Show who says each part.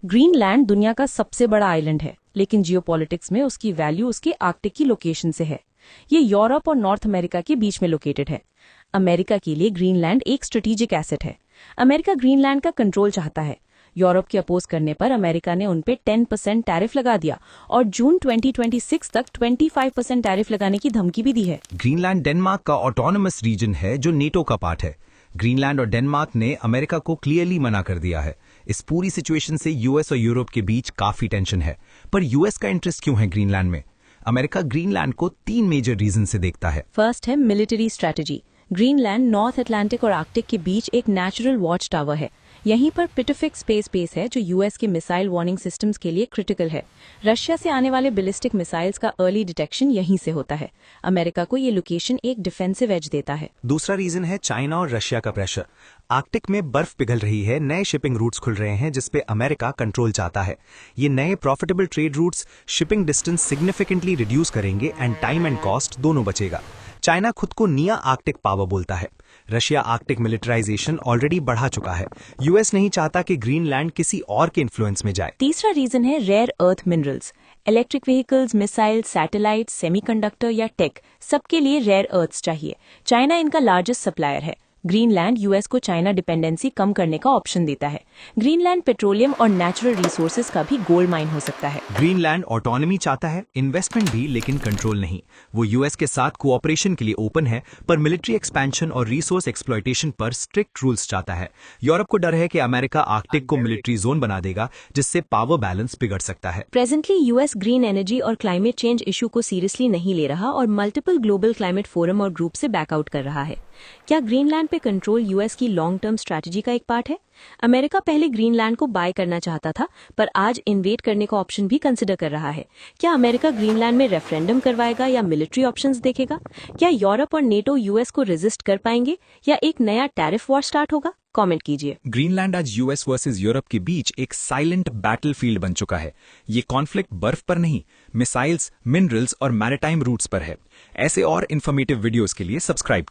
Speaker 1: Greenland दुनिया का सबसे बड़ा आइलैंड है, लेकिन जियोपॉलिटिक्स में उसकी वैल्यू उसके आर्कटिक की लोकेशन से है। ये यूरोप और नॉर्थ अमेरिका के बीच में लोकेटेड है। अमेरिका के लिए ग्रीनलैंड एक स्ट्रेटेजिक एसेट है। अमेरिका ग्रीनलैंड का कंट्रोल चाहता है। यूरोप के अपोज करने पर अमेरिका ने उन पे 10% टैरिफ लगा दिया और जून 2026 तक 25% टैरिफ लगाने की धमकी भी दी है।
Speaker 2: ग्रीनलैंड डेनमार्क का ऑटोनमस रीजन है जो नेटो का पार्ट है। ग्रीनलैंड और डेनमार्क ने अमेरिका को क्लियरली मना कर दिया है। इस पूरी सिचुएशन से यूएस और यूरोप के बीच काफी टेंशन है। पर यूएस का इंटरेस्ट क्यों है ग्रीनलैंड में? अमेरिका ग्रीनलैंड को 3 मेजर रीजन से देखता है।
Speaker 1: फर्स्ट है military strategy. Greenland north Atlantic और आर्कटिक के बीच एक नेचुरल वॉच टावर है। यहीं पर पिटोफिक स्पेस बेस है जो यूएस के मिसाइल वार्निंग सिस्टम्स के लिए क्रिटिकल है। रशिया से आने वाले बैलिस्टिक मिसाइल्स का अर्ली डिटेक्शन यहीं से होता है। अमेरिका को ये लोकेशन एक डिफेंसिव एज देता है।
Speaker 3: दूसरा रीजन है चाइना और रशिया का प्रेशर। आर्कटिक में बर्फ पिघल रही है, नए शिपिंग रूट्स खुल रहे हैं जिसपे अमेरिका कंट्रोल चाहता है। ये नए profitable trade routes shipping distance significantly reduce करेंगे एंड टाइम एंड कॉस्ट दोनों बचेगा। चाइना खुद को निया आर्कटिक पावर बोलता है। रशिया आर्कटिक मिलिटराइजेशन ऑलरेडी बढ़ा चुका है। यूएस नहीं चाहता कि ग्रीनलैंड किसी और के इन्फ्लुएंस में जाए।
Speaker 1: तीसरा रीजन है rare earth minerals. Electric vehicles, missile, satellite, semiconductor या टेक, सबके लिए रेयर अर्थ्स चाहिए। चाइना इनका लार्जेस्ट सप्लायर है। ग्रीनलैंड यूएस को चाइना डिपेंडेंसी कम करने का ऑप्शन देता है। ग्रीनलैंड पेट्रोलियम और नेचुरल रिसोर्सेज का भी गोल्ड माइन हो सकता है।
Speaker 2: ग्रीनलैंड ऑटोनॉमी चाहता है, इन्वेस्टमेंट भी, लेकिन कंट्रोल नहीं। वो यूएस के साथ कोऑपरेशन के लिए ओपन है, पर मिलिट्री एक्सपेंशन और रिसोर्स एक्सप्लॉयटेशन पर स्ट्रिक्ट रूल्स चाहता है। यूरोप को डर है कि अमेरिका आर्कटिक को मिलिट्री जोन बना देगा, जिससे पावर बैलेंस बिगड़ सकता है।
Speaker 1: प्रेजेंटली यूएस ग्रीन एनर्जी और क्लाइमेट चेंज इशू को सीरियसली नहीं ले रहा और मल्टीपल ग्लोबल क्लाइमेट फोरम और ग्रुप से बैकआउट कर रहा है। क्या ग्रीनलैंड पे कंट्रोल यूएस की लॉन्ग टर्म स्ट्रैटेजी का एक पार्ट है? अमेरिका पहले ग्रीनलैंड को बाय करना चाहता था, पर आज इन्वेट करने का ऑप्शन भी कंसिडर कर रहा है। क्या अमेरिका ग्रीनलैंड में रेफरेंडम करवाएगा या मिलिट्री ऑप्शंस देखेगा? क्या यूरोप और नेटो यूएस को रेजिस्ट कर पाएंगे या एक नया टैरिफ वॉर स्टार्ट होगा? कमेंट कीजिए।
Speaker 2: ग्रीनलैंड आज यूएस वर्सेस यूरोप के बीच एक साइलेंट बैटलफील्ड बन चुका है। ये कॉन्फ्लिक्ट बर्फ पर नहीं, मिसाइल्स, मिनरल्स और मैरिटाइम रूट्स पर है। ऐसे और इन्फॉर्मेटिव वीडियोस के लिए सब्सक्राइब